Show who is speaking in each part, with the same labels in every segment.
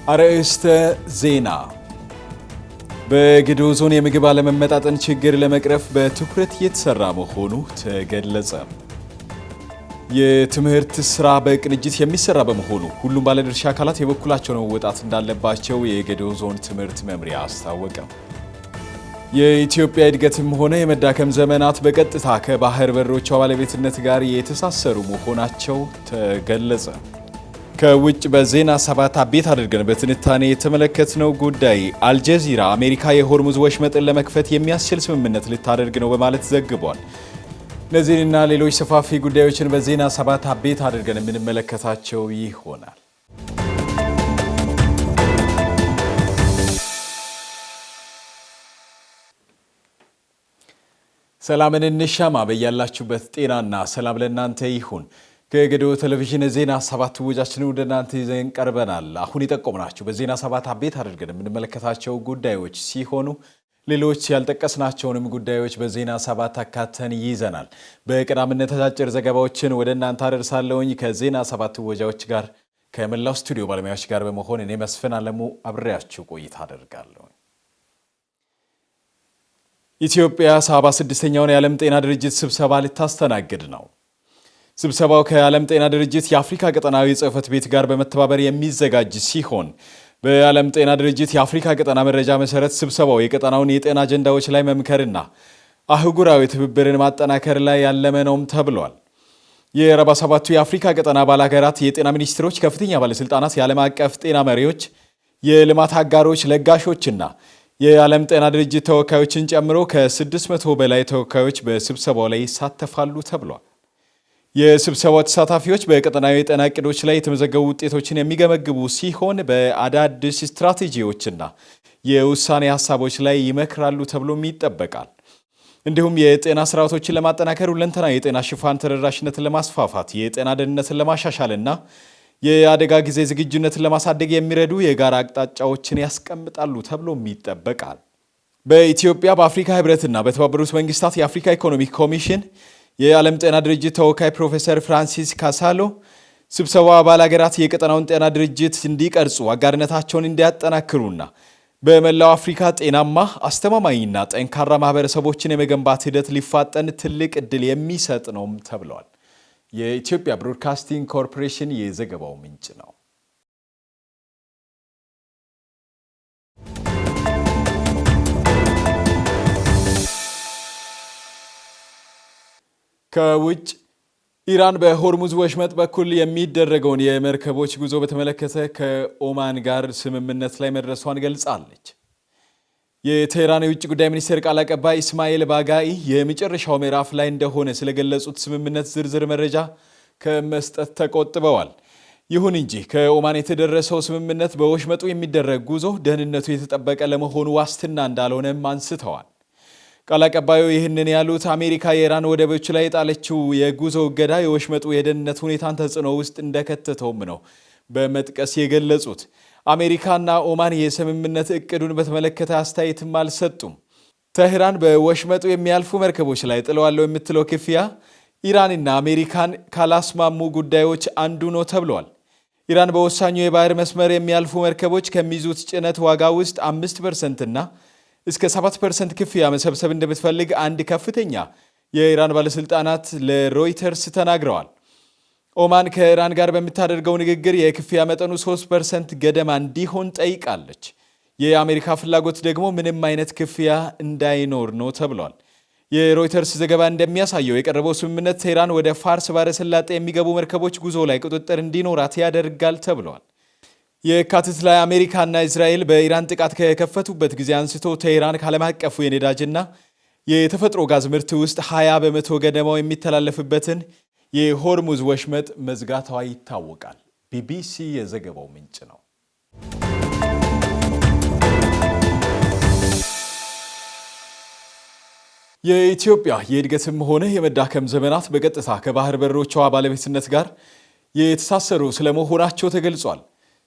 Speaker 1: አርዕስተ ዜና። በጌዴኦ ዞን የምግብ አለመመጣጠን ችግር ለመቅረፍ በትኩረት እየተሰራ መሆኑ ተገለጸ። የትምህርት ስራ በቅንጅት የሚሰራ በመሆኑ ሁሉም ባለድርሻ አካላት የበኩላቸውን መወጣት እንዳለባቸው የጌዴኦ ዞን ትምህርት መምሪያ አስታወቀ። የኢትዮጵያ እድገትም ሆነ የመዳከም ዘመናት በቀጥታ ከባህር በሮቿ ባለቤትነት ጋር የተሳሰሩ መሆናቸው ተገለጸ። ከውጭ በዜና 7 አቤት አድርገን በትንታኔ የተመለከትነው ጉዳይ አልጀዚራ አሜሪካ የሆርሙዝ ወሽመጥን ለመክፈት የሚያስችል ስምምነት ልታደርግ ነው በማለት ዘግቧል። እነዚህንና ሌሎች ሰፋፊ ጉዳዮችን በዜና 7 አቤት አድርገን የምንመለከታቸው ይሆናል። ሰላምን እንሻማ። በያላችሁበት ጤናና ሰላም ለእናንተ ይሁን። ከጌዴኦ ቴሌቪዥን ዜና 7 ወጃችን ወደ እናንተ ይዘን ቀርበናል። አሁን የጠቆምናችሁ በዜና 7 አቤት አድርገን የምንመለከታቸው ጉዳዮች ሲሆኑ ሌሎች ያልጠቀስናቸውንም ጉዳዮች በዜና 7 አካተን ይዘናል። በቀዳሚነት አጫጭር ዘገባዎችን ወደ እናንተ አደርሳለሁኝ ከዜና 7 ወጃዎች ጋር ከመላው ስቱዲዮ ባለሙያዎች ጋር በመሆን እኔ መስፍን አለሙ አብሬያችሁ ቆይታ አደርጋለሁ። ኢትዮጵያ 76ኛውን የዓለም ጤና ድርጅት ስብሰባ ልታስተናግድ ነው። ስብሰባው ከዓለም ጤና ድርጅት የአፍሪካ ቀጠናዊ ጽሕፈት ቤት ጋር በመተባበር የሚዘጋጅ ሲሆን በዓለም ጤና ድርጅት የአፍሪካ ቀጠና መረጃ መሰረት ስብሰባው የቀጠናውን የጤና አጀንዳዎች ላይ መምከርና አህጉራዊ ትብብርን ማጠናከር ላይ ያለመ ነውም ተብሏል። የ47ቱ የአፍሪካ ቀጠና አባል ሀገራት የጤና ሚኒስትሮች፣ ከፍተኛ ባለስልጣናት፣ የዓለም አቀፍ ጤና መሪዎች፣ የልማት አጋሮች፣ ለጋሾችና የዓለም ጤና ድርጅት ተወካዮችን ጨምሮ ከ600 በላይ ተወካዮች በስብሰባው ላይ ይሳተፋሉ ተብሏል። የስብሰባው ተሳታፊዎች በቀጠናዊ የጤና እቅዶች ላይ የተመዘገቡ ውጤቶችን የሚገመግቡ ሲሆን በአዳዲስ ስትራቴጂዎችና የውሳኔ ሀሳቦች ላይ ይመክራሉ ተብሎም ይጠበቃል። እንዲሁም የጤና ስርዓቶችን ለማጠናከር፣ ሁለንተናዊ የጤና ሽፋን ተደራሽነትን ለማስፋፋት፣ የጤና ደህንነትን ለማሻሻልና የአደጋ ጊዜ ዝግጁነትን ለማሳደግ የሚረዱ የጋራ አቅጣጫዎችን ያስቀምጣሉ ተብሎም ይጠበቃል። በኢትዮጵያ በአፍሪካ ህብረትና በተባበሩት መንግስታት የአፍሪካ ኢኮኖሚክ ኮሚሽን የዓለም ጤና ድርጅት ተወካይ ፕሮፌሰር ፍራንሲስ ካሳሎ ስብሰባው አባል ሀገራት የቀጠናውን ጤና ድርጅት እንዲቀርጹ፣ አጋርነታቸውን እንዲያጠናክሩና በመላው አፍሪካ ጤናማ አስተማማኝና ጠንካራ ማህበረሰቦችን የመገንባት ሂደት ሊፋጠን ትልቅ ዕድል የሚሰጥ ነውም ተብሏል። የኢትዮጵያ ብሮድካስቲንግ ኮርፖሬሽን የዘገባው ምንጭ ነው። ከውጭ ኢራን በሆርሙዝ ወሽመጥ በኩል የሚደረገውን የመርከቦች ጉዞ በተመለከተ ከኦማን ጋር ስምምነት ላይ መድረሷን ገልጻለች። የቴህራን የውጭ ጉዳይ ሚኒስቴር ቃል አቀባይ ኢስማኤል ባጋኢ የመጨረሻው ምዕራፍ ላይ እንደሆነ ስለገለጹት ስምምነት ዝርዝር መረጃ ከመስጠት ተቆጥበዋል። ይሁን እንጂ ከኦማን የተደረሰው ስምምነት በወሽመጡ የሚደረግ ጉዞ ደህንነቱ የተጠበቀ ለመሆኑ ዋስትና እንዳልሆነም አንስተዋል። ቃል አቀባዩ ይህንን ያሉት አሜሪካ የኢራን ወደቦች ላይ የጣለችው የጉዞ እገዳ የወሽመጡ የደህንነት ሁኔታን ተጽዕኖ ውስጥ እንደከተተውም ነው በመጥቀስ የገለጹት። አሜሪካና ኦማን የስምምነት እቅዱን በተመለከተ አስተያየትም አልሰጡም። ተህራን በወሽመጡ የሚያልፉ መርከቦች ላይ ጥለዋለሁ የምትለው ክፍያ ኢራንና አሜሪካን ካላስማሙ ጉዳዮች አንዱ ነው ተብሏል። ኢራን በወሳኙ የባህር መስመር የሚያልፉ መርከቦች ከሚይዙት ጭነት ዋጋ ውስጥ 5% እና እስከ 7% ክፍያ መሰብሰብ እንደምትፈልግ አንድ ከፍተኛ የኢራን ባለስልጣናት ለሮይተርስ ተናግረዋል። ኦማን ከኢራን ጋር በምታደርገው ንግግር የክፍያ መጠኑ 3% ገደማ እንዲሆን ጠይቃለች። የአሜሪካ ፍላጎት ደግሞ ምንም አይነት ክፍያ እንዳይኖር ነው ተብሏል። የሮይተርስ ዘገባ እንደሚያሳየው የቀረበው ስምምነት ቴህራን ወደ ፋርስ ባሕረ ሰላጤ የሚገቡ መርከቦች ጉዞ ላይ ቁጥጥር እንዲኖራት ያደርጋል ተብሏል። የካቲት ላይ አሜሪካና እስራኤል በኢራን ጥቃት ከከፈቱበት ጊዜ አንስቶ ቴህራን ከዓለም አቀፉ የነዳጅና የተፈጥሮ ጋዝ ምርት ውስጥ 20% ገደማው የሚተላለፍበትን የሆርሙዝ ወሽመጥ መዝጋቷ ይታወቃል። ቢቢሲ የዘገባው ምንጭ ነው። የኢትዮጵያ የእድገትም ሆነ የመዳከም ዘመናት በቀጥታ ከባህር በሮቿ ባለቤትነት ጋር የተሳሰሩ ስለመሆናቸው ተገልጿል።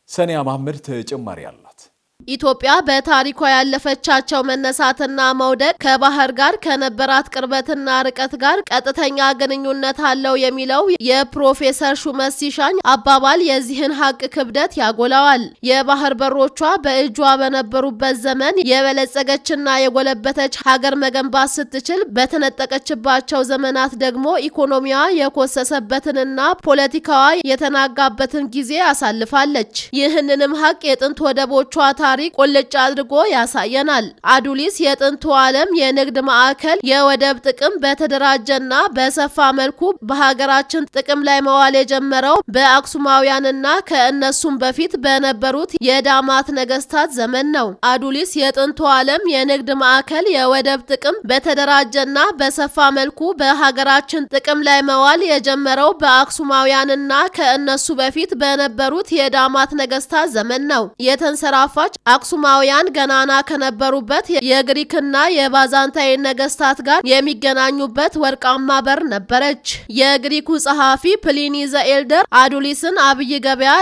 Speaker 1: ሰኒያ መሐመድ ተጨማሪ አላት።
Speaker 2: ኢትዮጵያ በታሪኳ ያለፈቻቸው መነሳትና መውደቅ ከባህር ጋር ከነበራት ቅርበትና ርቀት ጋር ቀጥተኛ ግንኙነት አለው የሚለው የፕሮፌሰር ሹመት ሲሻኝ አባባል የዚህን ሀቅ ክብደት ያጎላዋል። የባህር በሮቿ በእጇ በነበሩበት ዘመን የበለጸገችና የጎለበተች ሀገር መገንባት ስትችል፣ በተነጠቀችባቸው ዘመናት ደግሞ ኢኮኖሚዋ የኮሰሰበትንና ፖለቲካዋ የተናጋበትን ጊዜ አሳልፋለች። ይህንንም ሀቅ የጥንት ወደቦቿ ታሪክ ቁልጭ አድርጎ ያሳየናል። አዱሊስ የጥንቱ ዓለም የንግድ ማዕከል የወደብ ጥቅም በተደራጀና በሰፋ መልኩ በሀገራችን ጥቅም ላይ መዋል የጀመረው በአክሱማውያንና ከእነሱም በፊት በነበሩት የዳማት ነገስታት ዘመን ነው። አዱሊስ የጥንቱ ዓለም የንግድ ማዕከል የወደብ ጥቅም በተደራጀና በሰፋ መልኩ በሀገራችን ጥቅም ላይ መዋል የጀመረው በአክሱማውያንና ከእነሱ በፊት በነበሩት የዳማት ነገስታት ዘመን ነው። የተንሰራፋች አክሱማውያን ገናና ከነበሩበት የግሪክና የባዛንታይን ነገስታት ጋር የሚገናኙበት ወርቃማ በር ነበረች። የግሪኩ ጸሐፊ ፕሊኒ ዘኤልደር አዱሊስን አብይ ገበያ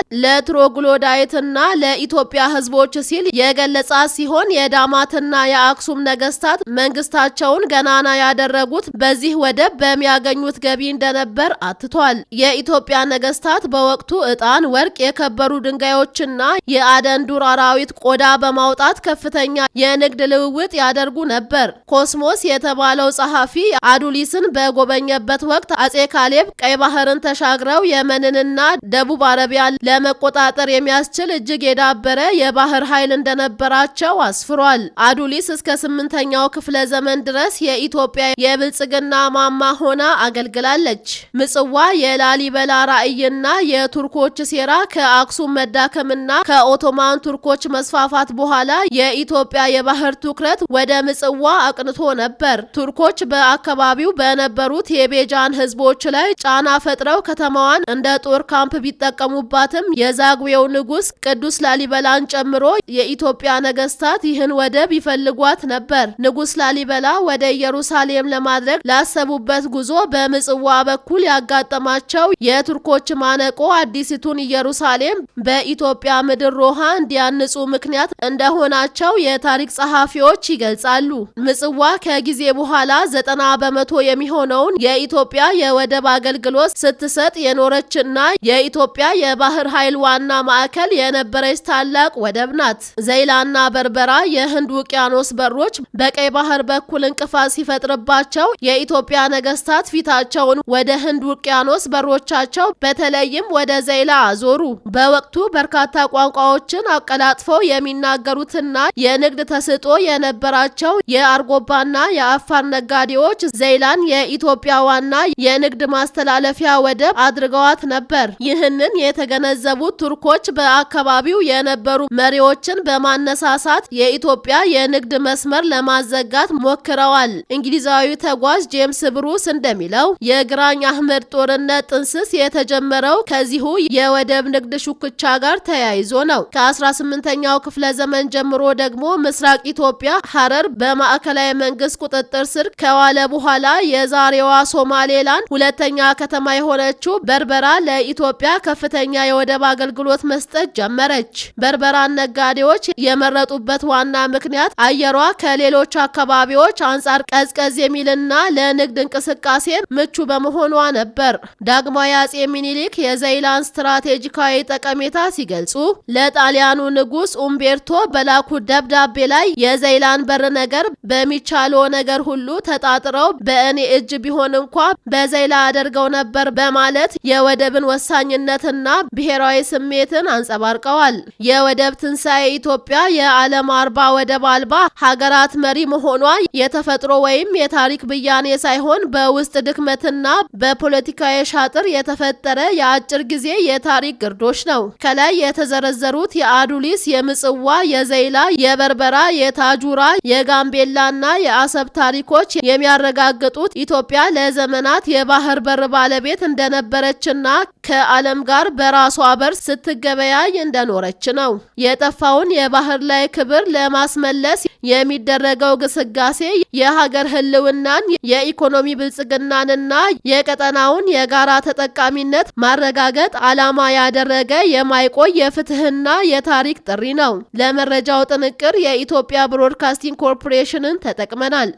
Speaker 2: ለትሮግሎዳይትና ለኢትዮጵያ ህዝቦች ሲል የገለጻት ሲሆን የዳማትና የአክሱም ነገስታት መንግስታቸውን ገናና ያደረጉት በዚህ ወደብ በሚያገኙት ገቢ እንደነበር አትቷል። የኢትዮጵያ ነገስታት በወቅቱ ዕጣን፣ ወርቅ፣ የከበሩ ድንጋዮችና የአደን ዱር አራዊት ቆዳ በማውጣት ከፍተኛ የንግድ ልውውጥ ያደርጉ ነበር። ኮስሞስ የተባለው ጸሐፊ አዱሊስን በጎበኘበት ወቅት አጼ ካሌብ ቀይ ባህርን ተሻግረው የመንንና ደቡብ አረቢያን ለመቆጣጠር የሚያስችል እጅግ የዳበረ የባህር ኃይል እንደነበራቸው አስፍሯል። አዱሊስ እስከ 8ኛው ክፍለ ዘመን ድረስ የኢትዮጵያ የብልጽግና ማማ ሆና አገልግላለች። ምጽዋ የላሊበላ ራዕይና የቱርኮች ሴራ ከአክሱም መዳከምና ከኦቶማን ቱርኮች መስፋፋት በኋላ የኢትዮጵያ የባህር ትኩረት ወደ ምጽዋ አቅንቶ ነበር። ቱርኮች በአካባቢው በነበሩት የቤጃን ህዝቦች ላይ ጫና ፈጥረው ከተማዋን እንደ ጦር ካምፕ ቢጠቀሙባትም የዛግዌው ንጉስ ቅዱስ ላሊበላን ጨምሮ የኢትዮጵያ ነገስታት ይህን ወደብ ይፈልጓት ነበር። ንጉስ ላሊበላ ወደ ኢየሩሳሌም ለማድረግ ላሰቡበት ጉዞ በምጽዋ በኩል ያጋጠማቸው የቱርኮች ማነቆ አዲሲቱን ኢየሩሳሌም በኢትዮጵያ ምድር ሮሃ እንዲያንጹ ምክንያት እንደሆናቸው የታሪክ ጸሐፊዎች ይገልጻሉ። ምጽዋ ከጊዜ በኋላ 90 በመቶ የሚሆነውን የኢትዮጵያ የወደብ አገልግሎት ስትሰጥ የኖረችና የኢትዮጵያ የባህር ኃይል ዋና ማዕከል የነበረች ታላቅ ወደብ ናት። ዘይላና በርበራ የህንድ ውቅያኖስ በሮች በቀይ ባህር በኩል እንቅፋት ሲፈጥርባቸው የኢትዮጵያ ነገስታት ፊታቸውን ወደ ህንድ ውቅያኖስ በሮቻቸው በተለይም ወደ ዘይላ አዞሩ። በወቅቱ በርካታ ቋንቋዎችን አቀላጥፈው የሚናገሩትና የንግድ ተስጦ የነበራቸው የአርጎባና የአፋር ነጋዴዎች ዘይላን የኢትዮጵያ ዋና የንግድ ማስተላለፊያ ወደብ አድርገዋት ነበር። ይህንን የተገነዘቡት ቱርኮች በአካባቢው የነበሩ መሪዎችን በማነሳሳት የኢትዮጵያ የንግድ መስመር ለማዘጋት ሞክረዋል። እንግሊዛዊ ተጓዥ ጄምስ ብሩስ እንደሚለው የግራኝ አህመድ ጦርነት ጥንስስ የተጀመረው ከዚሁ የወደብ ንግድ ሹክቻ ጋር ተያይዞ ነው። ከ18ኛው ክፍለ ዘመን ጀምሮ ደግሞ ምስራቅ ኢትዮጵያ ሐረር በማዕከላዊ መንግስት ቁጥጥር ስር ከዋለ በኋላ የዛሬዋ ሶማሌላንድ ሁለተኛ ከተማ የሆነችው በርበራ ለኢትዮጵያ ከፍተኛ የወደብ አገልግሎት መስጠት ጀመረች። በርበራን ነጋዴዎች የመረጡበት ዋና ምክንያት አየሯ ከሌሎች አካባቢዎች አንጻር ቀዝቀዝ የሚልና ለንግድ እንቅስቃሴ ምቹ በመሆኗ ነበር። ዳግማዊ አጼ ሚኒሊክ የዘይላን ስትራቴጂካዊ ጠቀሜታ ሲገልጹ ለጣሊያኑ ንጉስ ኡምቤርቶ በላኩት ደብዳቤ ላይ የዘይላን በር ነገር በሚቻለው ነገር ሁሉ ተጣጥረው በእኔ እጅ ቢሆን እንኳ በዘይላ አደርገው ነበር በማለት የወደብን ወሳኝነትና ብሔራዊ ስሜትን አንጸባርቀዋል። የወደብ ትንሳኤ ኢትዮጵያ የዓለም 40 ወደብ አልባ ሀገራት መሪ መሆኗ የተፈጥሮ ወይም የታሪክ ብያኔ ሳይሆን በውስጥ ድክመትና በፖለቲካዊ ሻጥር የተፈጠረ የአጭር ጊዜ የታሪክ ግርዶሽ ነው። ከላይ የተዘረዘሩት የአዱሊስ፣ የምጽዋ፣ የዘይላ፣ የበርበራ፣ የታጁራ፣ የጋምቤላና የአሰብ ታሪኮች የሚያረጋግጡት ኢትዮጵያ ለዘመናት የባህር በር ባለቤት እንደነበረችና ከዓለም ጋር በራሷ በር ስትገበያይ እንደኖረች ነው። የጠፋውን የባህር ላይ ክብር ለማስመለስ የሚደረገው ግስጋሴ የሀገር ህልውናን፣ የኢኮኖሚ ብልጽግናንና የቀጠናውን የጋራ ተጠቃሚነት ማረጋገጥ ዓላማ ያደረገ የማይቆይ የፍትህና የታሪክ ጥሪ ነው። ነው። ለመረጃው ጥንቅር የኢትዮጵያ ብሮድካስቲንግ ኮርፖሬሽንን ተጠቅመናል።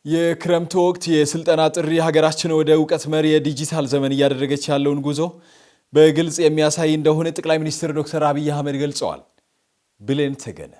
Speaker 1: የክረምቱ ወቅት የስልጠና ጥሪ ሀገራችን ወደ እውቀት መር የዲጂታል ዘመን እያደረገች ያለውን ጉዞ በግልጽ የሚያሳይ እንደሆነ ጠቅላይ ሚኒስትር ዶክተር አብይ አህመድ ገልጸዋል። ብሌን ተገነ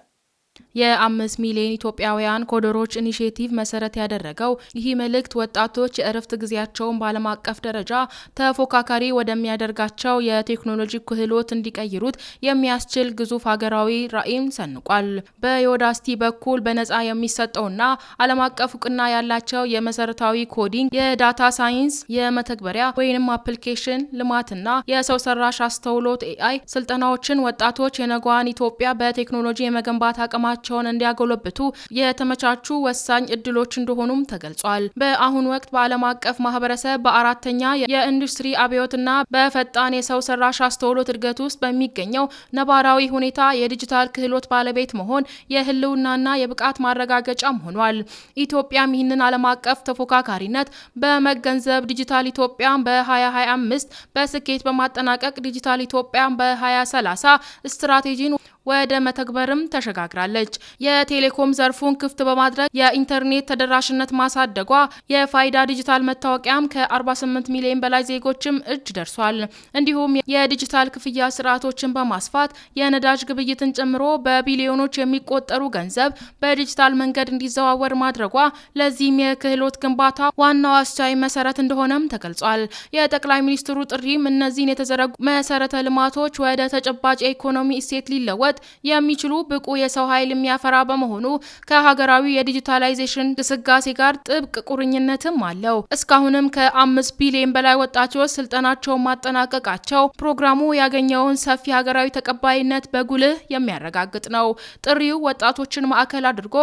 Speaker 3: የ5 ሚሊዮን ኢትዮጵያውያን ኮደሮች ኢኒሼቲቭ መሰረት ያደረገው ይህ መልእክት ወጣቶች የእረፍት ጊዜያቸውን በዓለም አቀፍ ደረጃ ተፎካካሪ ወደሚያደርጋቸው የቴክኖሎጂ ክህሎት እንዲቀይሩት የሚያስችል ግዙፍ ሀገራዊ ራዕይን ሰንቋል። በዮዳሲቲ በኩል በነፃ የሚሰጠውና ዓለም አቀፍ እውቅና ያላቸው የመሰረታዊ ኮዲንግ፣ የዳታ ሳይንስ፣ የመተግበሪያ ወይንም አፕሊኬሽን ልማትና የሰው ሰራሽ አስተውሎት AI ስልጠናዎችን ወጣቶች የነገዋን ኢትዮጵያ በቴክኖሎጂ የመገንባት አቅማቸውን እንዲያጎለብቱ የተመቻቹ ወሳኝ እድሎች እንደሆኑም ተገልጿል። በአሁኑ ወቅት በዓለም አቀፍ ማህበረሰብ በአራተኛ የኢንዱስትሪ አብዮትና በፈጣን የሰው ሰራሽ አስተውሎት እድገት ውስጥ በሚገኘው ነባራዊ ሁኔታ የዲጂታል ክህሎት ባለቤት መሆን የህልውናና የብቃት ማረጋገጫም ሆኗል። ኢትዮጵያም ይህንን ዓለም አቀፍ ተፎካካሪነት በመገንዘብ ዲጂታል ኢትዮጵያን በ2025 በስኬት በማጠናቀቅ ዲጂታል ኢትዮጵያን በ2030 ስትራቴጂን ወደ መተግበርም ተሸጋግራለች። የቴሌኮም ዘርፉን ክፍት በማድረግ የኢንተርኔት ተደራሽነት ማሳደጓ የፋይዳ ዲጂታል መታወቂያም ከ48 ሚሊዮን በላይ ዜጎችም እጅ ደርሷል። እንዲሁም የዲጂታል ክፍያ ስርዓቶችን በማስፋት የነዳጅ ግብይትን ጨምሮ በቢሊዮኖች የሚቆጠሩ ገንዘብ በዲጂታል መንገድ እንዲዘዋወር ማድረጓ ለዚህም የክህሎት ግንባታ ዋናው አስቻይ መሰረት እንደሆነም ተገልጿል። የጠቅላይ ሚኒስትሩ ጥሪም እነዚህን የተዘረጉ መሰረተ ልማቶች ወደ ተጨባጭ የኢኮኖሚ እሴት ሊለወጥ የሚችሉ ብቁ የሰው ኃይል የሚያፈራ በመሆኑ ከሀገራዊ የዲጂታላይዜሽን ግስጋሴ ጋር ጥብቅ ቁርኝነትም አለው። እስካሁንም ከ5 ቢሊዮን በላይ ወጣቶች ስልጠናቸውን ማጠናቀቃቸው ፕሮግራሙ ያገኘውን ሰፊ ሀገራዊ ተቀባይነት በጉልህ የሚያረጋግጥ ነው። ጥሪው ወጣቶችን ማዕከል አድርጎ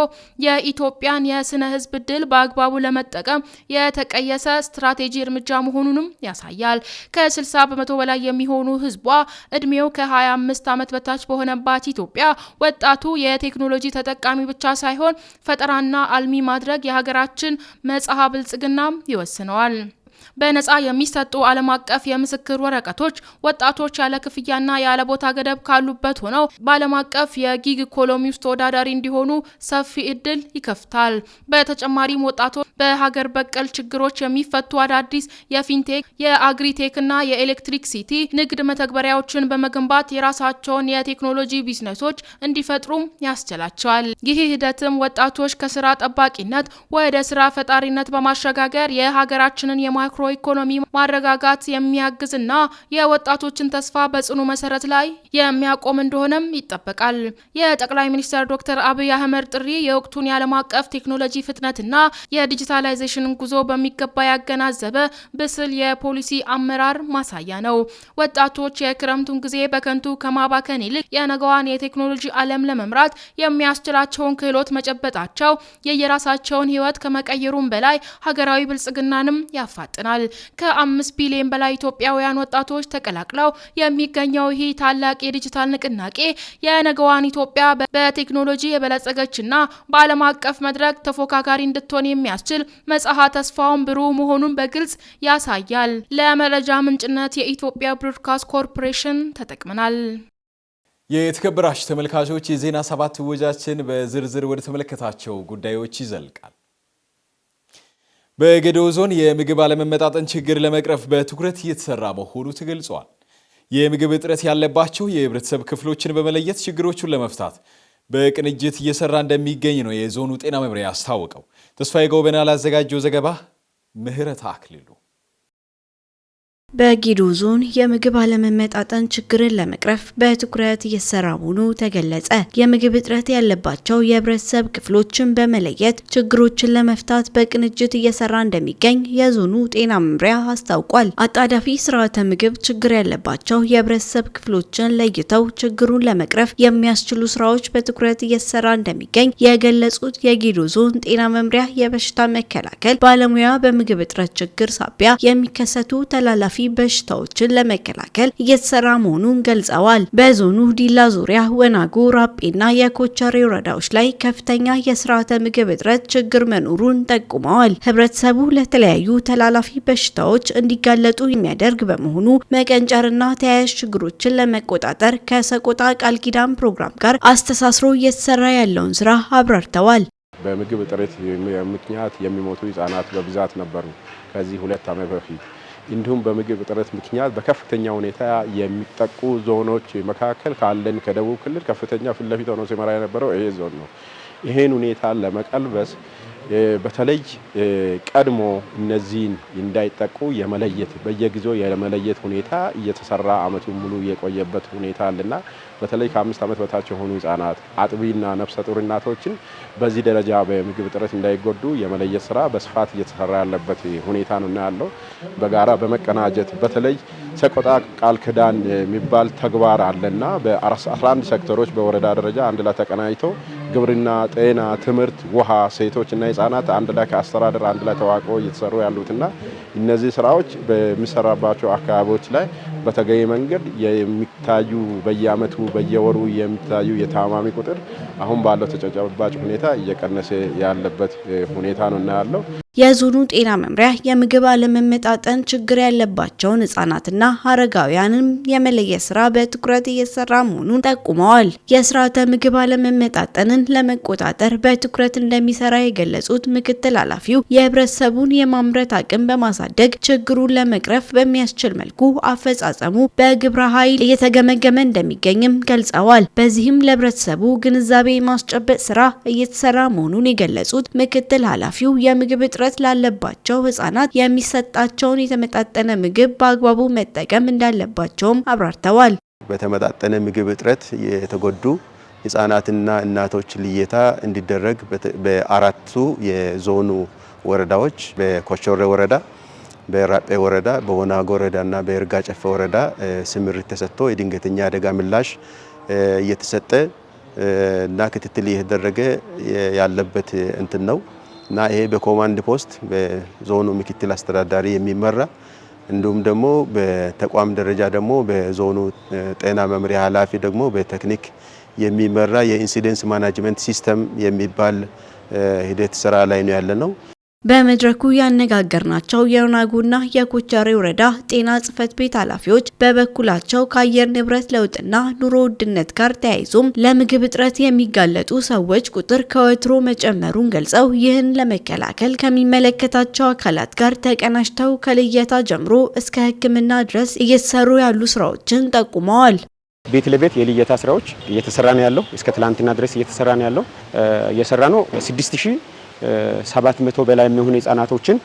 Speaker 3: የኢትዮጵያን የስነ ህዝብ ዕድል በአግባቡ ለመጠቀም የተቀየሰ ስትራቴጂ እርምጃ መሆኑንም ያሳያል። ከ60 በመቶ በላይ የሚሆኑ ህዝቧ እድሜው ከ25 ዓመት በታች በሆነባት ኢትዮጵያ ወጣቱ የቴክኖሎጂ ተጠቃሚ ብቻ ሳይሆን ፈጠራና አልሚ ማድረግ የሀገራችን መጻኢ ብልጽግናም ይወስነዋል። በነፃ የሚሰጡ ዓለም አቀፍ የምስክር ወረቀቶች ወጣቶች ያለ ክፍያና ያለ ቦታ ገደብ ካሉበት ሆነው በዓለም አቀፍ የጊግ ኢኮኖሚ ውስጥ ተወዳዳሪ እንዲሆኑ ሰፊ እድል ይከፍታል። በተጨማሪም ወጣቶች በሀገር በቀል ችግሮች የሚፈቱ አዳዲስ የፊንቴክ፣ የአግሪቴክና የኤሌክትሪክ ሲቲ ንግድ መተግበሪያዎችን በመገንባት የራሳቸውን የቴክኖሎጂ ቢዝነሶች እንዲፈጥሩም ያስችላቸዋል። ይህ ሂደትም ወጣቶች ከስራ ጠባቂነት ወደ ስራ ፈጣሪነት በማሸጋገር የሀገራችንን የማክሮ ኢኮኖሚ ማረጋጋት የሚያግዝና የወጣቶችን ተስፋ በጽኑ መሰረት ላይ የሚያቆም እንደሆነም ይጠበቃል። የጠቅላይ ሚኒስትር ዶክተር አብይ አህመድ ጥሪ የወቅቱን የዓለም አቀፍ ቴክኖሎጂ ፍጥነትና የዲጂታላይዜሽን ጉዞ በሚገባ ያገናዘበ ብስል የፖሊሲ አመራር ማሳያ ነው። ወጣቶች የክረምቱን ጊዜ በከንቱ ከማባከን ይልቅ የነገዋን የቴክኖሎጂ ዓለም ለመምራት የሚያስችላቸውን ክህሎት መጨበጣቸው የየራሳቸውን ሕይወት ከመቀየሩም በላይ ሀገራዊ ብልጽግናንም ያፋጥናል። ከ5 ቢሊዮን በላይ ኢትዮጵያውያን ወጣቶች ተቀላቅለው የሚገኘው ይህ ታላቅ የዲጂታል ንቅናቄ የነገዋን ኢትዮጵያ በቴክኖሎጂ የበለጸገችና በዓለም አቀፍ መድረክ ተፎካካሪ እንድትሆን የሚያስችል መጽሐ ተስፋውን ብሩህ መሆኑን በግልጽ ያሳያል። ለመረጃ ምንጭነት የኢትዮጵያ ብሮድካስት ኮርፖሬሽን ተጠቅመናል።
Speaker 1: የተከበራችሁ ተመልካቾች የዜና 7 ወጃችን በዝርዝር ወደ ተመለከታቸው ጉዳዮች ይዘልቃል። በጌዴኦ ዞን የምግብ አለመመጣጠን ችግር ለመቅረፍ በትኩረት እየተሰራ መሆኑ ተገልጿል። የምግብ እጥረት ያለባቸው የህብረተሰብ ክፍሎችን በመለየት ችግሮቹን ለመፍታት በቅንጅት እየሰራ እንደሚገኝ ነው የዞኑ ጤና መምሪያ ያስታወቀው። ተስፋዬ ጎበና ላዘጋጀው ዘገባ ምህረት አክሊሉ።
Speaker 4: በጌዴኦ ዞን የምግብ አለመመጣጠን ችግርን ለመቅረፍ በትኩረት እየተሰራ መሆኑ ተገለጸ። የምግብ እጥረት ያለባቸው የህብረተሰብ ክፍሎችን በመለየት ችግሮችን ለመፍታት በቅንጅት እየሰራ እንደሚገኝ የዞኑ ጤና መምሪያ አስታውቋል። አጣዳፊ ስርዓተ ምግብ ችግር ያለባቸው የህብረተሰብ ክፍሎችን ለይተው ችግሩን ለመቅረፍ የሚያስችሉ ስራዎች በትኩረት እየተሰራ እንደሚገኝ የገለጹት የጌዴኦ ዞን ጤና መምሪያ የበሽታ መከላከል ባለሙያ በምግብ እጥረት ችግር ሳቢያ የሚከሰቱ ተላላፊ በሽታዎችን ለመከላከል እየተሰራ መሆኑን ገልጸዋል። በዞኑ ዲላ ዙሪያ፣ ወናጎ፣ ራጴና የኮቸሬ ወረዳዎች ላይ ከፍተኛ የስርዓተ ምግብ እጥረት ችግር መኖሩን ጠቁመዋል። ህብረተሰቡ ለተለያዩ ተላላፊ በሽታዎች እንዲጋለጡ የሚያደርግ በመሆኑ መቀንጨርና ተያያዥ ችግሮችን ለመቆጣጠር ከሰቆጣ ቃል ኪዳን ፕሮግራም ጋር አስተሳስሮ እየተሰራ ያለውን ስራ አብራርተዋል።
Speaker 5: በምግብ እጥረት ምክንያት የሚሞቱ ህጻናት በብዛት ነበሩ ከዚህ 2 ዓመት በፊት። እንዲሁም በምግብ እጥረት ምክንያት በከፍተኛ ሁኔታ የሚጠቁ ዞኖች መካከል ካለን ከደቡብ ክልል ከፍተኛ ፊት ለፊት ሆኖ ሲመራ የነበረው ይሄ ዞን ነው። ይሄን ሁኔታ ለመቀልበስ በተለይ ቀድሞ እነዚህን እንዳይጠቁ የመለየት በየጊዜው የመለየት ሁኔታ እየተሰራ አመቱን ሙሉ የቆየበት ሁኔታ አለና በተለይ ከ5 ዓመት በታች የሆኑ ህጻናት አጥቢና ነፍሰ ጡር እናቶችን በዚህ ደረጃ በምግብ እጥረት እንዳይጎዱ የመለየት ስራ በስፋት እየተሰራ ያለበት ሁኔታ ነው ያለው። በጋራ በመቀናጀት በተለይ ሰቆጣ ቃል ኪዳን የሚባል ተግባር አለና በ11 ሴክተሮች በወረዳ ደረጃ አንድ ላይ ተቀናጅቶ ግብርና፣ ጤና፣ ትምህርት፣ ውሃ፣ ሴቶችና ህጻናት አንድ ላይ ከአስተዳደር አንድ ላይ ተዋቅሮ እየተሰሩ ያሉትና እነዚህ ስራዎች በሚሰራባቸው አካባቢዎች ላይ በተገኘ መንገድ የሚታዩ በየአመቱ በየወሩ የሚታዩ የታማሚ ቁጥር አሁን ባለው ተጨባጭ ሁኔታ እየቀነሰ ያለበት ሁኔታ ነው ያለው።
Speaker 4: የዞኑ ጤና መምሪያ የምግብ አለመመጣጠን ችግር ያለባቸውን ህጻናትና አረጋውያንን የመለየት ስራ በትኩረት እየሰራ መሆኑን ጠቁመዋል። የስርዓተ ምግብ አለመመጣጠንን ለመቆጣጠር በትኩረት እንደሚሰራ የገለጹት ምክትል ኃላፊው የህብረተሰቡን የማምረት አቅም በማሳደግ ችግሩን ለመቅረፍ በሚያስችል መልኩ አፈጻጸሙ በግብረ ኃይል እየተገመገመ እንደሚገኝም ገልጸዋል። በዚህም ለህብረተሰቡ ግንዛቤ የማስጨበጥ ስራ እየተሰራ መሆኑን የገለጹት ምክትል ኃላፊው የምግብ እጥረት ላለባቸው ህጻናት የሚሰጣቸውን የተመጣጠነ ምግብ በአግባቡ መጠቀም እንዳለባቸውም አብራርተዋል።
Speaker 6: በተመጣጠነ ምግብ እጥረት የተጎዱ ህጻናትና እናቶች ልየታ እንዲደረግ በአራቱ የዞኑ ወረዳዎች በኮቾሬ ወረዳ፣ በራጴ ወረዳ፣ በወናጎ ወረዳና በይርጋ ጨፌ ወረዳ ስምሪት ተሰጥቶ የድንገተኛ አደጋ ምላሽ እየተሰጠ እና ክትትል እየተደረገ ያለበት እንትን ነው እና ይሄ በኮማንድ ፖስት በዞኑ ምክትል አስተዳዳሪ የሚመራ እንዲሁም ደግሞ በተቋም ደረጃ ደግሞ በዞኑ ጤና መምሪያ ኃላፊ ደግሞ በቴክኒክ የሚመራ የኢንሲደንስ ማኔጅመንት ሲስተም የሚባል ሂደት ስራ ላይ ነው ያለነው።
Speaker 4: በመድረኩ ያነጋገርናቸው የወናጎና የኮቸሬ ወረዳ ጤና ጽሕፈት ቤት ኃላፊዎች በበኩላቸው ከአየር ንብረት ለውጥና ኑሮ ውድነት ጋር ተያይዞም ለምግብ እጥረት የሚጋለጡ ሰዎች ቁጥር ከወትሮ መጨመሩን ገልጸው ይህን ለመከላከል ከሚመለከታቸው አካላት ጋር ተቀናጅተው ከልየታ ጀምሮ እስከ ሕክምና ድረስ እየተሰሩ ያሉ ስራዎችን ጠቁመዋል።
Speaker 7: ቤት ለቤት የልየታ ስራዎች እየተሰራ ነው ያለው። እስከ ትላንትና ድረስ እየተሰራ ነው ያለው። እየሰራ ነው 6700 በላይ የሚሆኑ ህጻናቶችን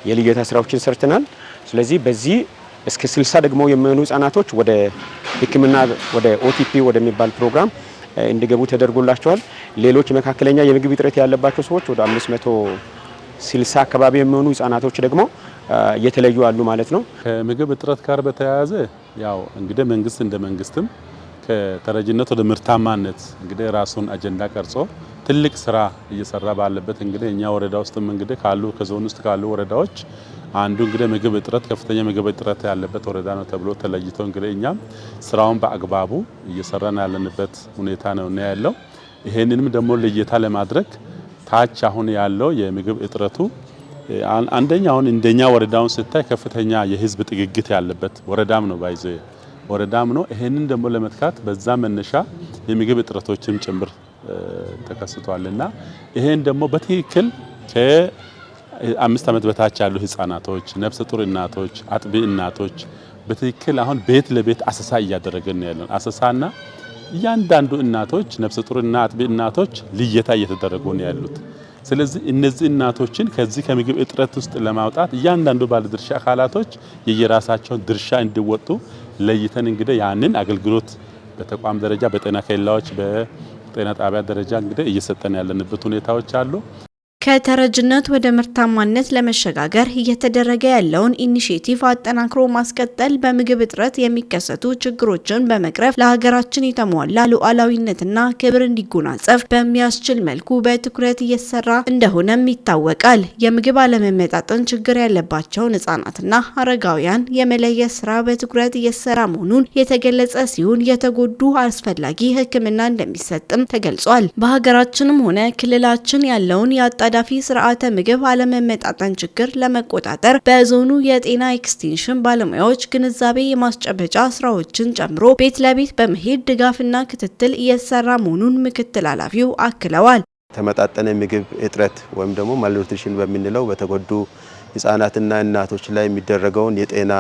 Speaker 7: የልየታ ስራዎችን ሰርተናል። ስለዚህ በዚህ እስከ 60 ደግሞ የሚሆኑ ህጻናቶች ወደ ህክምና ወደ ኦቲፒ ወደሚባል ፕሮግራም እንዲገቡ ተደርጎላቸዋል። ሌሎች መካከለኛ የምግብ እጥረት ያለባቸው ሰዎች ወደ 560 አካባቢ የሚሆኑ ህጻናቶች ደግሞ እየተለዩ አሉ ማለት ነው።
Speaker 8: ከምግብ እጥረት ጋር በተያያዘ ያው እንግዲህ መንግስት እንደ መንግስትም ከተረጅነት ወደ ምርታማነት እንግዲህ ራሱን አጀንዳ ቀርጾ ትልቅ ስራ እየሰራ ባለበት እንግዲህ እኛ ወረዳ ውስጥም እንግዲህ ካሉ ከዞን ውስጥ ካሉ ወረዳዎች አንዱ እንግዲህ ምግብ እጥረት ከፍተኛ ምግብ እጥረት ያለበት ወረዳ ነው ተብሎ ተለይቶ እንግዲህ እኛም ስራውን በአግባቡ እየሰራን ያለንበት ሁኔታ ነው ያለው። ይሄንንም ደግሞ ልየታ ለማድረግ ታች አሁን ያለው የምግብ እጥረቱ አንደኛ አሁን እንደኛ ወረዳውን ስታይ ከፍተኛ የህዝብ ጥግግት ያለበት ወረዳም ነው ባይዘ ወረዳም ነው። ይሄንን ደግሞ ለመትካት በዛ መነሻ የምግብ እጥረቶችም ጭምር ተከስቷልና ይሄን ደግሞ በትክክል ከ5 ዓመት በታች ያሉ ህፃናቶች፣ ነፍሰ ጡር እናቶች፣ አጥቢ እናቶች በትክክል አሁን ቤት ለቤት አሰሳ እያደረገን ያለን አሰሳና እያንዳንዱ እናቶች ነፍሰ ጡርና አጥቢ እናቶች ልየታ እየተደረጉ ነው ያሉት። ስለዚህ እነዚህ እናቶችን ከዚህ ከምግብ እጥረት ውስጥ ለማውጣት እያንዳንዱ ባለድርሻ አካላቶች የየራሳቸውን ድርሻ እንዲወጡ ለይተን እንግዲህ ያንን አገልግሎት በተቋም ደረጃ በጤና ኬላዎች በጤና ጣቢያ ደረጃ እንግዲህ እየሰጠን ያለንበት ሁኔታዎች አሉ።
Speaker 4: ከተረጅነት ወደ ምርታማነት ለመሸጋገር እየተደረገ ያለውን ኢኒሼቲቭ አጠናክሮ ማስቀጠል በምግብ እጥረት የሚከሰቱ ችግሮችን በመቅረፍ ለሀገራችን የተሟላ ሉዓላዊነትና ክብር እንዲጎናጸፍ በሚያስችል መልኩ በትኩረት እየተሰራ እንደሆነም ይታወቃል። የምግብ አለመመጣጠን ችግር ያለባቸውን ህጻናትና አረጋውያን የመለየት ስራ በትኩረት እየተሰራ መሆኑን የተገለጸ ሲሆን የተጎዱ አስፈላጊ ሕክምና እንደሚሰጥም ተገልጿል። በሀገራችንም ሆነ ክልላችን ያለውን የአጣዳፊ ስርዓተ ምግብ አለመመጣጠን ችግር ለመቆጣጠር በዞኑ የጤና ኤክስቴንሽን ባለሙያዎች ግንዛቤ የማስጨበጫ ስራዎችን ጨምሮ ቤት ለቤት በመሄድ ድጋፍና ክትትል እየተሰራ መሆኑን ምክትል ኃላፊው አክለዋል።
Speaker 6: ተመጣጠነ ምግብ እጥረት ወይም ደግሞ ማልኑትሪሽን በሚንለው በተጎዱ ህጻናትና እናቶች ላይ የሚደረገውን የጤና